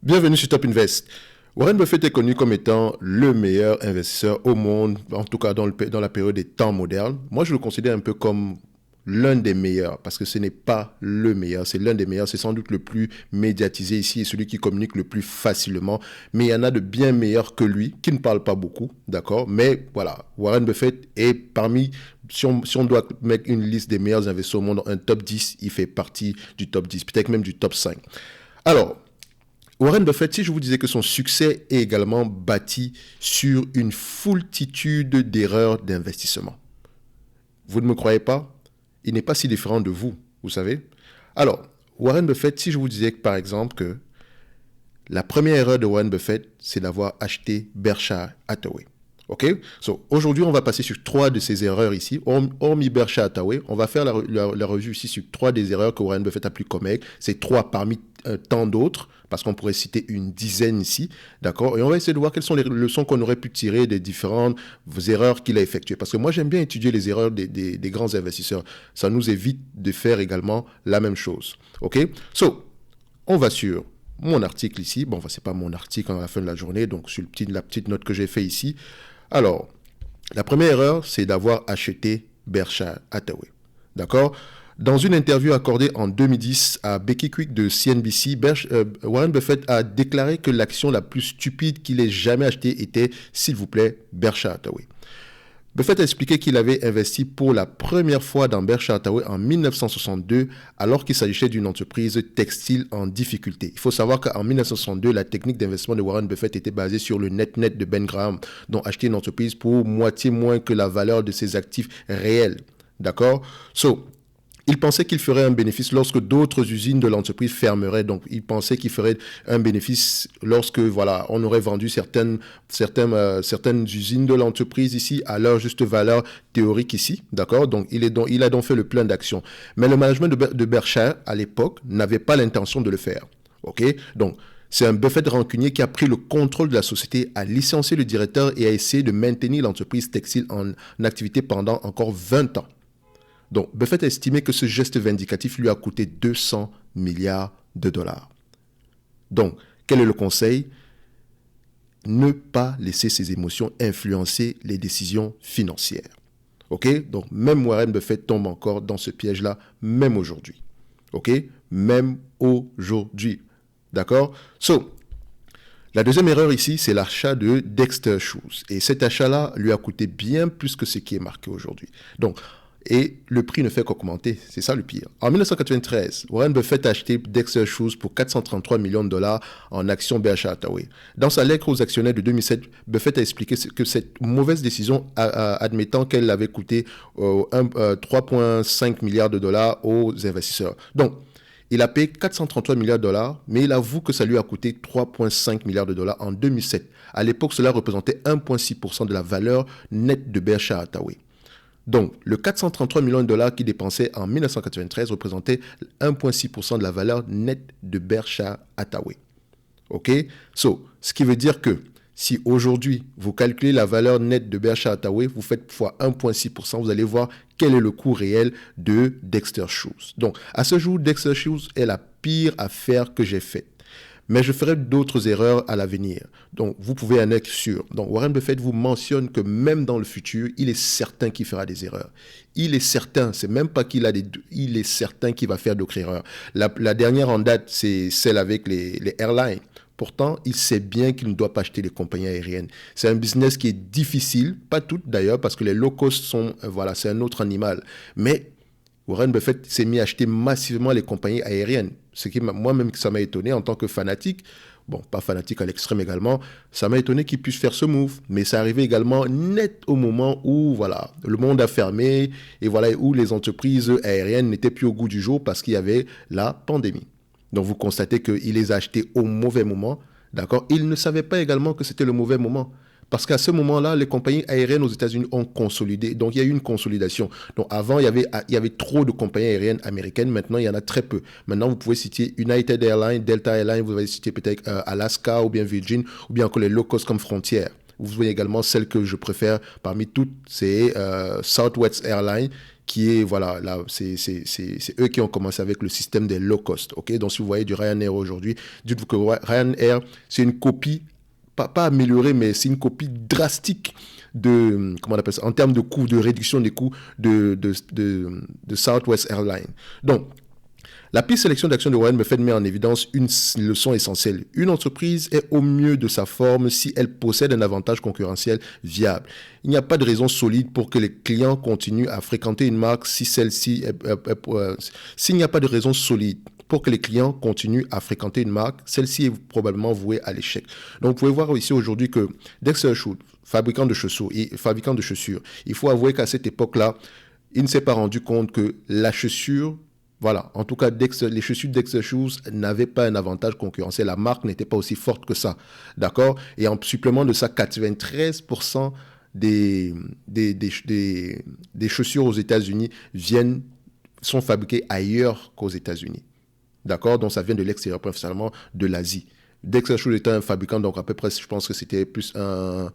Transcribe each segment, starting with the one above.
Bienvenue sur Top Invest. Warren Buffett est connu comme étant le meilleur investisseur au monde, en tout cas dans la période des temps modernes. Moi, je le considère un peu comme l'un des meilleurs, parce que ce n'est pas le meilleur, c'est l'un des meilleurs, c'est sans doute le plus médiatisé ici et celui qui communique le plus facilement. Mais il y en a de bien meilleurs que lui, qui ne parlent pas beaucoup, d'accord? Mais voilà, Warren Buffett est parmi, si on doit mettre une liste des meilleurs investisseurs au monde, un top 10, il fait partie du top 10, peut-être même du top 5. Alors, Warren Buffett, si je vous disais que son succès est également bâti sur une foultitude d'erreurs d'investissement. Vous ne me croyez pas? Il n'est pas si différent de vous, vous savez. Alors, Warren Buffett, si je vous disais par exemple que la première erreur de Warren Buffett, c'est d'avoir acheté Berkshire Hathaway. OK? Aujourd'hui, on va passer sur 3 de ces erreurs ici. Hormis Berkshire Hathaway, on va faire la revue ici sur 3 des erreurs que Warren Buffett a pu commettre. C'est 3 parmi tant d'autres, parce qu'on pourrait citer une dizaine ici, d'accord? Et on va essayer de voir quelles sont les leçons qu'on aurait pu tirer des différentes erreurs qu'il a effectuées. Parce que moi, j'aime bien étudier les erreurs des grands investisseurs. Ça nous évite de faire également la même chose. OK? On va sur mon article ici. Bon, c'est pas mon article à la fin de la journée, donc sur la petite note que j'ai fait ici. Alors, la première erreur, c'est d'avoir acheté Berkshire Hathaway. D'accord? Dans une interview accordée en 2010 à Becky Quick de CNBC, Warren Buffett a déclaré que l'action la plus stupide qu'il ait jamais achetée était, s'il vous plaît, Berkshire Hathaway. Buffett a expliqué qu'il avait investi pour la première fois dans Berkshire Hathaway en 1962, alors qu'il s'agissait d'une entreprise textile en difficulté. Il faut savoir qu'en 1962, la technique d'investissement de Warren Buffett était basée sur le net-net de Ben Graham, dont acheter une entreprise pour moitié moins que la valeur de ses actifs réels. D'accord? Il pensait qu'il ferait un bénéfice lorsque d'autres usines de l'entreprise fermeraient. Donc, il pensait qu'il ferait un bénéfice lorsque, on aurait vendu certaines usines de l'entreprise ici à leur juste valeur théorique ici. D'accord? Donc, il a donc fait le plein d'actions. Mais le management de Berkshire, à l'époque, n'avait pas l'intention de le faire. OK? Donc, c'est un Buffett rancunier qui a pris le contrôle de la société, a licencié le directeur et a essayé de maintenir l'entreprise textile en activité pendant encore 20 ans. Donc, Buffett a estimé que ce geste vindicatif lui a coûté 200 milliards de dollars. Donc, quel est le conseil? Ne pas laisser ses émotions influencer les décisions financières. OK? Donc, même Warren Buffett tombe encore dans ce piège-là, même aujourd'hui. OK? Même aujourd'hui. D'accord? La deuxième erreur ici, c'est l'achat de Dexter Shoes. Et cet achat-là lui a coûté bien plus que ce qui est marqué aujourd'hui. Donc, et le prix ne fait qu'augmenter, c'est ça le pire. En 1993, Warren Buffett a acheté Dexter Shoes pour 433 millions de dollars en actions Berkshire Hathaway. Dans sa lettre aux actionnaires de 2007, Buffett a expliqué que cette mauvaise décision, admettant qu'elle avait coûté 3,5 milliards de dollars aux investisseurs. Donc, il a payé 433 milliards de dollars, mais il avoue que ça lui a coûté 3,5 milliards de dollars en 2007. À l'époque, cela représentait 1,6% de la valeur nette de Berkshire Hathaway. Donc, le 433 millions de dollars qu'il dépensait en 1993 représentait 1,6% de la valeur nette de Berkshire Hathaway. OK? Ce qui veut dire que si aujourd'hui, vous calculez la valeur nette de Berkshire Hathaway, vous faites fois 1,6%, vous allez voir quel est le coût réel de Dexter Shoes. Donc, à ce jour, Dexter Shoes est la pire affaire que j'ai faite. Mais je ferai d'autres erreurs à l'avenir. Donc, vous pouvez en être sûr. Donc, Warren Buffett vous mentionne que même dans le futur, il est certain qu'il fera des erreurs. Il est certain, c'est même pas qu'il a il est certain qu'il va faire d'autres erreurs. La dernière en date, c'est celle avec les airlines. Pourtant, il sait bien qu'il ne doit pas acheter les compagnies aériennes. C'est un business qui est difficile, pas toutes d'ailleurs, parce que les low cost sont, c'est un autre animal. Mais Warren Buffett s'est mis à acheter massivement les compagnies aériennes. Ce qui, moi-même, ça m'a étonné en tant que fanatique. Bon, pas fanatique à l'extrême également. Ça m'a étonné qu'il puisse faire ce move. Mais ça arrivait également net au moment où, le monde a fermé et où les entreprises aériennes n'étaient plus au goût du jour parce qu'il y avait la pandémie. Donc, vous constatez qu'il les a achetés au mauvais moment. D'accord? Il ne savait pas également que c'était le mauvais moment. Parce qu'à ce moment-là, les compagnies aériennes aux États-Unis ont consolidé. Donc, il y a eu une consolidation. Donc, avant, il y avait trop de compagnies aériennes américaines. Maintenant, il y en a très peu. Maintenant, vous pouvez citer United Airlines, Delta Airlines, vous allez citer peut-être Alaska ou bien Virgin, ou bien encore les low cost comme Frontier. Vous voyez également celle que je préfère parmi toutes, c'est Southwest Airlines, qui est, voilà, là, c'est eux qui ont commencé avec le système des low cost, ok? Donc, si vous voyez du Ryanair aujourd'hui, dites-vous que Ryanair, c'est une copie, pas améliorée, mais c'est une copie drastique de, comment on appelle ça, en termes de coûts, de réduction des coûts de Southwest Airlines. Donc, la pire sélection d'actions de Warren Buffett met en évidence une leçon essentielle. Une entreprise est au mieux de sa forme si elle possède un avantage concurrentiel viable. Il n'y a pas de raison solide pour que les clients continuent à fréquenter une marque si celle-ci s'il n'y a pas de raison solide pour que les clients continuent à fréquenter une marque, celle-ci est probablement vouée à l'échec. Donc, vous pouvez voir ici aujourd'hui que Dexter Shoes, fabricant de chaussures, il faut avouer qu'à cette époque-là, il ne s'est pas rendu compte que la chaussure, voilà, en tout cas, les chaussures Dexter Shoes n'avaient pas un avantage concurrentiel. La marque n'était pas aussi forte que ça, d'accord? Et en supplément de ça, 93% des chaussures aux États-Unis sont fabriquées ailleurs qu'aux États-Unis, d'accord? Donc, ça vient de l'extérieur, principalement de l'Asie. Dexter Shoes était un fabricant, donc à peu près, je pense que c'était plus un...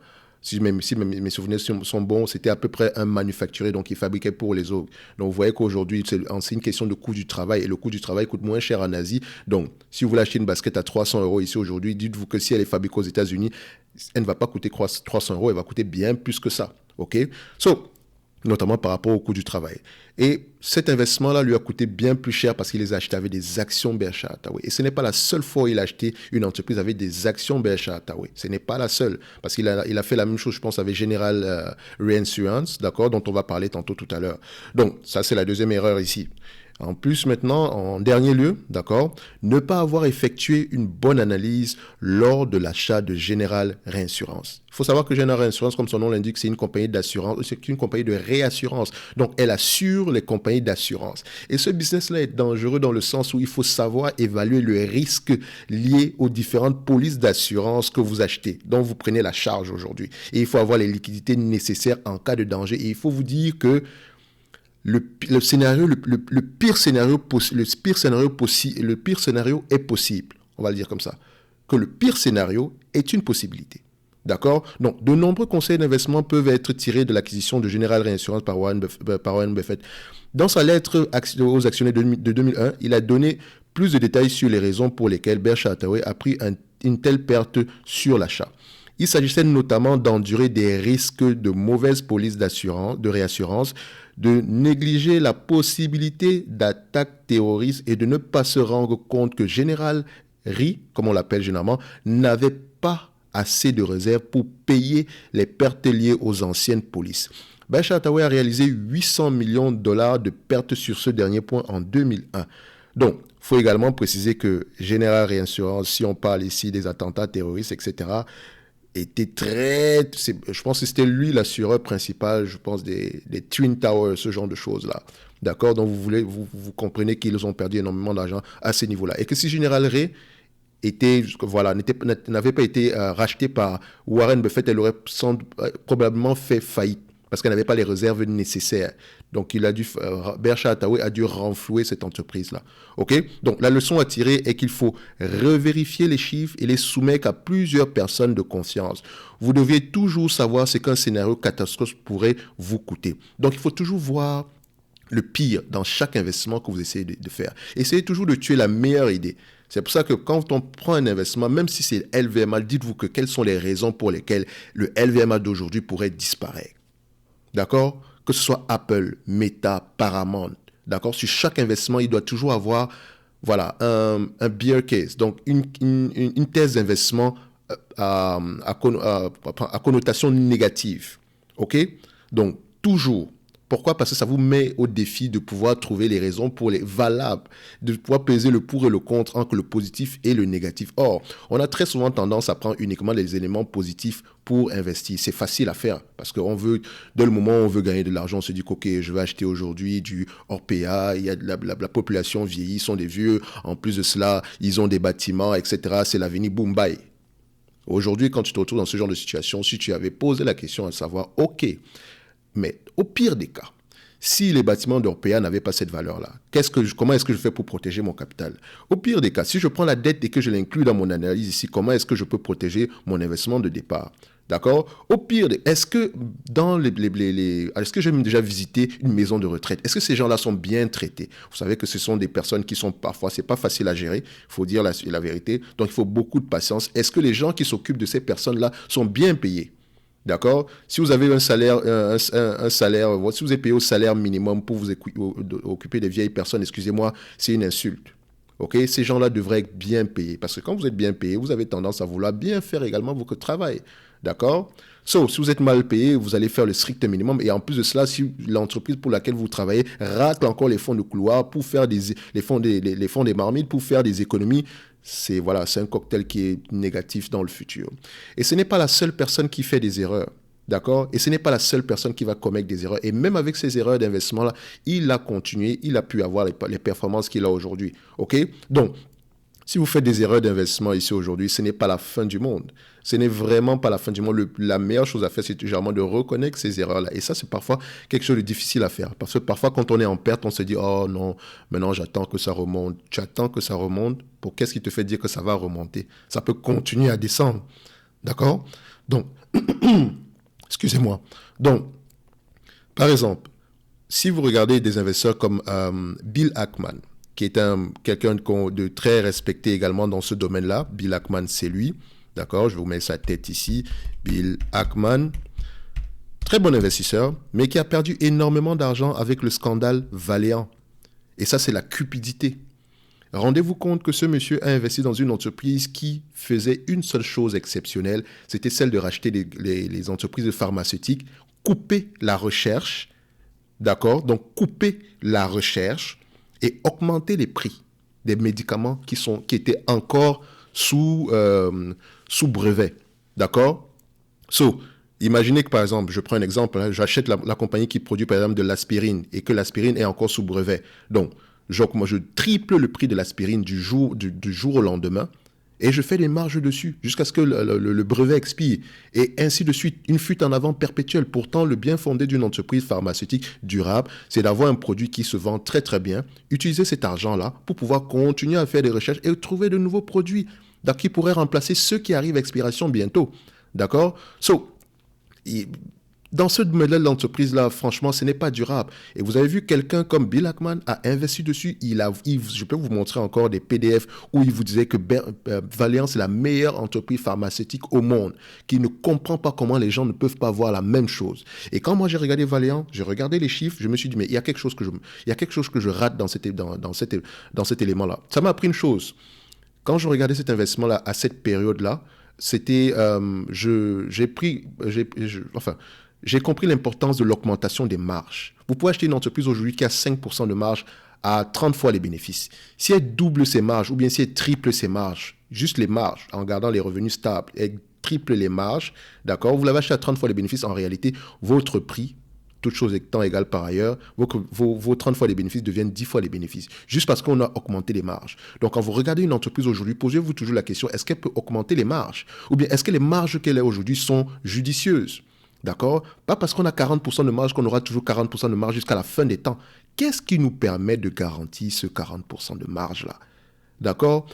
Si mes souvenirs sont bons, c'était à peu près un manufacturier, donc il fabriquait pour les autres. Donc vous voyez qu'aujourd'hui, c'est une question de coût du travail, et le coût du travail coûte moins cher en Asie. Donc si vous voulez acheter une basket à 300 € ici aujourd'hui, dites-vous que si elle est fabriquée aux États-Unis, elle ne va pas coûter 300 €, elle va coûter bien plus que ça. OK? Notamment par rapport au coût du travail. Et cet investissement-là lui a coûté bien plus cher parce qu'il les a achetés avec des actions Berkshire Hathaway. Et ce n'est pas la seule fois où il a acheté une entreprise avec des actions Berkshire Hathaway. Ce n'est pas la seule. Parce qu'il a fait la même chose, je pense, avec General Reinsurance, d'accord, dont on va parler tantôt tout à l'heure. Donc, ça, c'est la deuxième erreur ici. En plus, maintenant, en dernier lieu, d'accord, ne pas avoir effectué une bonne analyse lors de l'achat de General Reinsurance. Il faut savoir que General Reinsurance, comme son nom l'indique, c'est une compagnie d'assurance, c'est une compagnie de réassurance. Donc, elle assure les compagnies d'assurance. Et ce business-là est dangereux dans le sens où il faut savoir évaluer le risque lié aux différentes polices d'assurance que vous achetez, dont vous prenez la charge aujourd'hui. Et il faut avoir les liquidités nécessaires en cas de danger. Et il faut vous dire que le pire scénario est possible. On va le dire comme ça. Que le pire scénario est une possibilité. D'accord? Donc, de nombreux conseils d'investissement peuvent être tirés de l'acquisition de General Reinsurance par Warren Buffett. Dans sa lettre aux actionnaires de 2001, il a donné plus de détails sur les raisons pour lesquelles Berkshire Hathaway a pris une telle perte sur l'achat. Il s'agissait notamment d'endurer des risques de mauvaises polices de réassurance, de négliger la possibilité d'attaques terroristes et de ne pas se rendre compte que General Re, comme on l'appelle généralement, n'avait pas assez de réserves pour payer les pertes liées aux anciennes polices. Berkshire Hathaway a réalisé 800 millions de dollars de pertes sur ce dernier point en 2001. Donc, il faut également préciser que General Reinsurance, si on parle ici des attentats terroristes, etc., était je pense que c'était lui l'assureur principal, je pense, des Twin Towers, ce genre de choses-là. D'accord? Donc, vous comprenez qu'ils ont perdu énormément d'argent à ce niveau-là. Et que si General Re n'avait pas été racheté par Warren Buffett, elle aurait probablement fait faillite parce qu'elle n'avait pas les réserves nécessaires. Donc, Berkshire Hathaway a dû renflouer cette entreprise-là. OK? Donc, la leçon à tirer est qu'il faut revérifier les chiffres et les soumettre à plusieurs personnes de confiance. Vous deviez toujours savoir ce qu'un scénario catastrophe pourrait vous coûter. Donc, il faut toujours voir le pire dans chaque investissement que vous essayez de faire. Essayez toujours de tuer la meilleure idée. C'est pour ça que quand on prend un investissement, même si c'est LVMH, dites-vous que quelles sont les raisons pour lesquelles le LVMH d'aujourd'hui pourrait disparaître. D'accord? Que ce soit Apple, Meta, Paramount. D'accord? Sur chaque investissement, il doit toujours avoir un bear case, donc une thèse d'investissement à connotation négative. OK? Donc, toujours. Pourquoi? Parce que ça vous met au défi de pouvoir trouver les raisons pour les valables, de pouvoir peser le pour et le contre entre le positif et le négatif. Or, on a très souvent tendance à prendre uniquement les éléments positifs pour investir. C'est facile à faire parce qu'on veut, dès le moment où on veut gagner de l'argent, on se dit OK, je vais acheter aujourd'hui du Orpea, il y a la population vieillit, ils sont des vieux, en plus de cela, ils ont des bâtiments, etc. C'est l'avenir, boum, bye. Aujourd'hui, quand tu te retrouves dans ce genre de situation, si tu avais posé la question à savoir, OK, mais au pire des cas, si les bâtiments d'Orpea n'avaient pas cette valeur-là, comment est-ce que je fais pour protéger mon capital? Au pire des cas, si je prends la dette et que je l'inclus dans mon analyse ici, comment est-ce que je peux protéger mon investissement de départ? D'accord? Au pire, est-ce que est-ce que j'ai déjà visité une maison de retraite? Est-ce que ces gens-là sont bien traités? Vous savez que ce sont des personnes qui sont parfois, c'est pas facile à gérer, il faut dire la vérité. Donc, il faut beaucoup de patience. Est-ce que les gens qui s'occupent de ces personnes-là sont bien payés? D'accord? Si vous avez un salaire, salaire, si vous êtes payé au salaire minimum pour vous occuper des vieilles personnes, excusez-moi, c'est une insulte. Ok? Ces gens-là devraient être bien payés. Parce que quand vous êtes bien payé, vous avez tendance à vouloir bien faire également votre travail. D'accord? Si vous êtes mal payé, vous allez faire le strict minimum. Et en plus de cela, si l'entreprise pour laquelle vous travaillez racle encore les fonds de couloir pour faire les fonds des marmites, pour faire des économies, c'est un cocktail qui est négatif dans le futur. Et ce n'est pas la seule personne qui fait des erreurs. D'accord? Et ce n'est pas la seule personne qui va commettre des erreurs. Et même avec ces erreurs d'investissement-là, il a continué, il a pu avoir les performances qu'il a aujourd'hui. OK? Donc, si vous faites des erreurs d'investissement ici aujourd'hui, ce n'est pas la fin du monde. Ce n'est vraiment pas la fin du monde. La meilleure chose à faire, c'est généralement de reconnaître ces erreurs-là. Et ça, c'est parfois quelque chose de difficile à faire. Parce que parfois, quand on est en perte, on se dit « Oh non, maintenant j'attends que ça remonte. » Tu attends que ça remonte. Pour qu'est-ce qui te fait dire que ça va remonter? Ça peut continuer à descendre. D'accord? Donc, excusez-moi. Donc, par exemple, si vous regardez des investisseurs comme Bill Ackman, qui est quelqu'un de très respecté également dans ce domaine-là. Bill Ackman, c'est lui. D'accord? Je vous mets sa tête ici. Bill Ackman, très bon investisseur, mais qui a perdu énormément d'argent avec le scandale Valeant. Et ça, c'est la cupidité. Rendez-vous compte que ce monsieur a investi dans une entreprise qui faisait une seule chose exceptionnelle, c'était celle de racheter les entreprises pharmaceutiques, couper la recherche, d'accord? Donc, couper la recherche et augmenter les prix des médicaments qui étaient encore sous brevet. D'accord? Imaginez que, par exemple, je prends un exemple, hein, j'achète la compagnie qui produit, par exemple, de l'aspirine et que l'aspirine est encore sous brevet. Donc, moi, je triple le prix de l'aspirine du jour au lendemain et je fais des marges dessus jusqu'à ce que le brevet expire. Et ainsi de suite, une fuite en avant perpétuelle. Pourtant, le bien fondé d'une entreprise pharmaceutique durable, c'est d'avoir un produit qui se vend très très bien, utiliser cet argent-là pour pouvoir continuer à faire des recherches et trouver de nouveaux produits qui pourraient remplacer ceux qui arrivent à expiration bientôt. D'accord? Dans ce modèle d'entreprise-là, franchement, ce n'est pas durable. Et vous avez vu quelqu'un comme Bill Ackman a investi dessus. Je peux vous montrer encore des PDF où il vous disait que Valeant, c'est la meilleure entreprise pharmaceutique au monde, qui ne comprend pas comment les gens ne peuvent pas voir la même chose. Et quand moi j'ai regardé Valeant, j'ai regardé les chiffres, je me suis dit, mais il y a quelque chose que je rate dans cet élément-là. Ça m'a appris une chose. Quand je regardais cet investissement-là à cette période-là, c'était, j'ai compris l'importance de l'augmentation des marges. Vous pouvez acheter une entreprise aujourd'hui qui a 5% de marge à 30 fois les bénéfices. Si elle double ses marges ou bien si elle triple ses marges, juste les marges, en gardant les revenus stables, elle triple les marges, d'accord? Vous l'avez acheté à 30 fois les bénéfices, en réalité, votre prix, toutes choses étant égales par ailleurs, vos 30 fois les bénéfices deviennent 10 fois les bénéfices, juste parce qu'on a augmenté les marges. Donc, quand vous regardez une entreprise aujourd'hui, posez-vous toujours la question, est-ce qu'elle peut augmenter les marges? Ou bien est-ce que les marges qu'elle a aujourd'hui sont judicieuses? D'accord? Pas parce qu'on a 40% de marge qu'on aura toujours 40% de marge jusqu'à la fin des temps. Qu'est-ce qui nous permet de garantir ce 40% de marge-là? D'accord?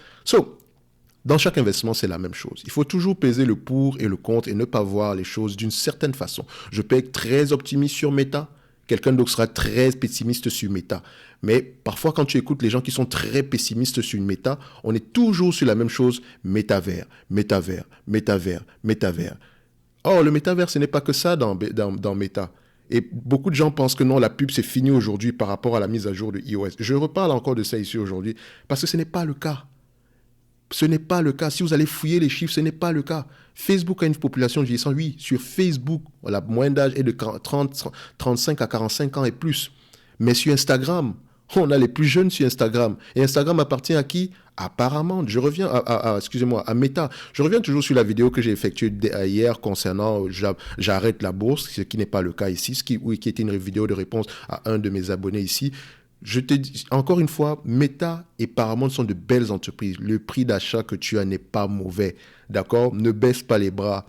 Dans chaque investissement, c'est la même chose. Il faut toujours peser le pour et le contre et ne pas voir les choses d'une certaine façon. Je peux être très optimiste sur Meta, quelqu'un d'autre sera très pessimiste sur Meta. Mais parfois, quand tu écoutes les gens qui sont très pessimistes sur une Meta, on est toujours sur la même chose, métavers, métavers, métavers, métavers. Or, le métavers, ce n'est pas que ça dans Meta. Et beaucoup de gens pensent que non, la pub, c'est fini aujourd'hui par rapport à la mise à jour de iOS. Je reparle encore de ça ici aujourd'hui parce que ce n'est pas le cas. Ce n'est pas le cas. Si vous allez fouiller les chiffres, ce n'est pas le cas. Facebook a une population vieillissante. Oui, sur Facebook, la moyenne d'âge est de 35 à 45 ans et plus. Mais sur Instagram, on a les plus jeunes sur Instagram. Et Instagram appartient à qui? Apparemment, je reviens à Meta. Je reviens toujours sur la vidéo que j'ai effectuée hier concernant j'arrête la bourse, ce qui n'est pas le cas ici, qui était une vidéo de réponse à un de mes abonnés ici. Je te dis, encore une fois, Meta et Paramount sont de belles entreprises. Le prix d'achat que tu as n'est pas mauvais. D'accord? Ne baisse pas les bras.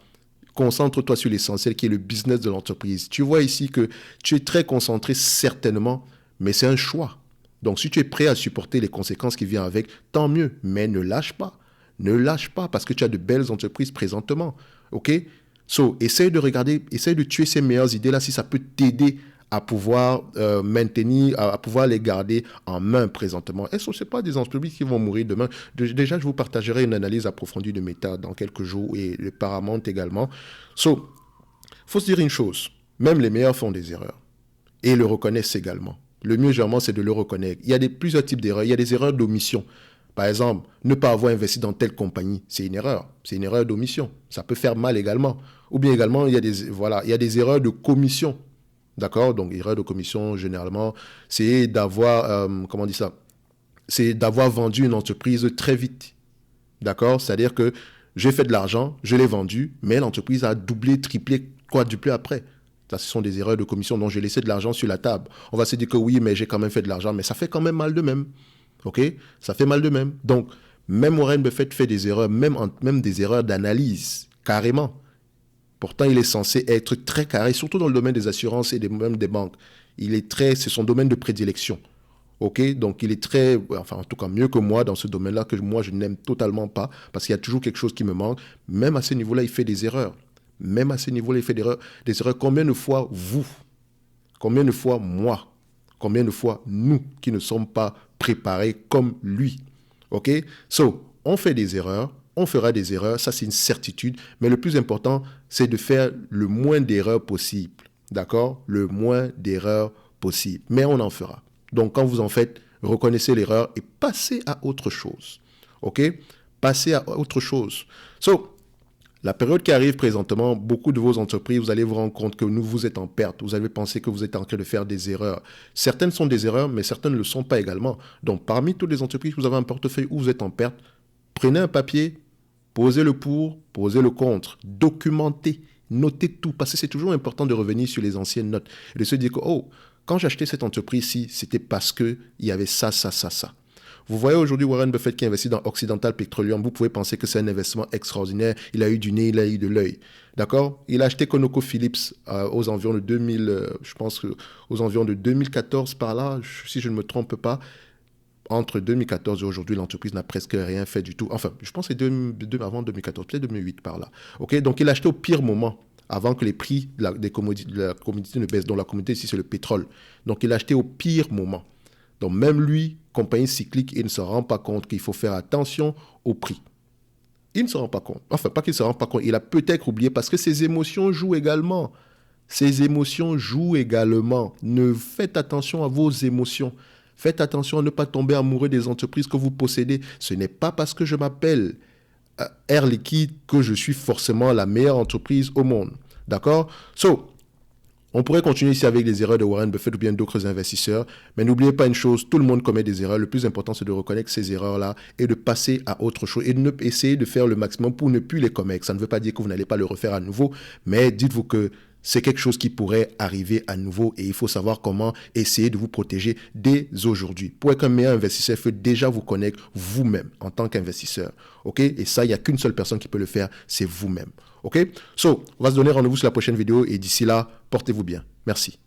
Concentre-toi sur l'essentiel qui est le business de l'entreprise. Tu vois ici que tu es très concentré certainement, mais c'est un choix. Donc, si tu es prêt à supporter les conséquences qui viennent avec, tant mieux. Mais ne lâche pas. Ne lâche pas parce que tu as de belles entreprises présentement. OK? So, essaye de tuer ces meilleures idées-là si ça peut t'aider à pouvoir maintenir, à pouvoir les garder en main présentement. Et ce n'est pas des entreprises qui vont mourir demain. Déjà, je vous partagerai une analyse approfondie de Meta dans quelques jours et le Paramount également. So, faut se dire une chose, même les meilleurs font des erreurs et le reconnaissent également. Le mieux, généralement, c'est de le reconnaître. Il y a plusieurs types d'erreurs. Il y a des erreurs d'omission. Par exemple, ne pas avoir investi dans telle compagnie, c'est une erreur. C'est une erreur d'omission. Ça peut faire mal également. Ou bien également, il y a des erreurs de commission. D'accord? Donc, erreur de commission, généralement, c'est d'avoir, comment on dit ça? C'est d'avoir vendu une entreprise très vite. D'accord? C'est-à-dire que j'ai fait de l'argent, je l'ai vendu, mais l'entreprise a doublé, triplé, quadruplé après. Ça, ce sont des erreurs de commission dont j'ai laissé de l'argent sur la table. On va se dire que oui, mais j'ai quand même fait de l'argent, mais ça fait quand même mal de même. OK? Ça fait mal de même. Donc, même Warren Buffett fait des erreurs, même des erreurs d'analyse, carrément. Pourtant, il est censé être très carré, surtout dans le domaine des assurances et même des banques. C'est son domaine de prédilection. OK? Donc, il est enfin, en tout cas, mieux que moi dans ce domaine-là, que moi, je n'aime totalement pas, parce qu'il y a toujours quelque chose qui me manque. Même à ce niveau-là, il fait des erreurs. Même à ce niveau-là, il fait des erreurs. Combien de fois vous? Combien de fois moi? Combien de fois nous qui ne sommes pas préparés comme lui? OK? So, on fait des erreurs, on fera des erreurs, ça c'est une certitude, mais le plus important, c'est de faire le moins d'erreurs possible. D'accord? Le moins d'erreurs possible. Mais on en fera. Donc, quand vous en faites, reconnaissez l'erreur et passez à autre chose. OK? Passez à autre chose. So, la période qui arrive présentement, beaucoup de vos entreprises, vous allez vous rendre compte que vous êtes en perte. Vous allez penser que vous êtes en train de faire des erreurs. Certaines sont des erreurs, mais certaines ne le sont pas également. Donc, parmi toutes les entreprises, vous avez un portefeuille où vous êtes en perte. Prenez un papier, posez le pour, posez le contre, documentez, notez tout. Parce que c'est toujours important de revenir sur les anciennes notes et de se dire que, oh, quand j'ai acheté cette entreprise-ci, c'était parce qu'il y avait ça, ça, ça, ça. Vous voyez aujourd'hui Warren Buffett qui investit dans Occidental Petroleum. Vous pouvez penser que c'est un investissement extraordinaire. Il a eu du nez, il a eu de l'œil. D'accord? Il a acheté ConocoPhillips aux environs de 2000, je pense que aux environs de 2014 par là, si je ne me trompe pas. Entre 2014 et aujourd'hui, l'entreprise n'a presque rien fait du tout. Enfin, je pense que c'est avant 2014, peut-être 2008 par là. OK? Donc, il a acheté au pire moment, avant que les prix de la commodité ne baissent. Donc, la commodité ici, c'est le pétrole. Donc, il a acheté au pire moment. Donc, même lui, compagnie cyclique, il ne se rend pas compte qu'il faut faire attention au prix. Il ne se rend pas compte. Enfin, pas qu'il ne se rend pas compte. Il a peut-être oublié parce que ses émotions jouent également. Ses émotions jouent également. Ne faites attention à vos émotions. Faites attention à ne pas tomber amoureux des entreprises que vous possédez. Ce n'est pas parce que je m'appelle Air Liquide que je suis forcément la meilleure entreprise au monde. D'accord? So, on pourrait continuer ici avec les erreurs de Warren Buffett ou bien d'autres investisseurs, mais n'oubliez pas une chose, tout le monde commet des erreurs. Le plus important, c'est de reconnaître ces erreurs-là et de passer à autre chose et de essayer de faire le maximum pour ne plus les commettre. Ça ne veut pas dire que vous n'allez pas le refaire à nouveau, mais dites-vous que c'est quelque chose qui pourrait arriver à nouveau et il faut savoir comment essayer de vous protéger dès aujourd'hui. Pour être un meilleur investisseur, il faut déjà vous connaître vous-même en tant qu'investisseur. OK? Et ça, il n'y a qu'une seule personne qui peut le faire, c'est vous-même. OK? So, on va se donner rendez-vous sur la prochaine vidéo et d'ici là, portez-vous bien. Merci.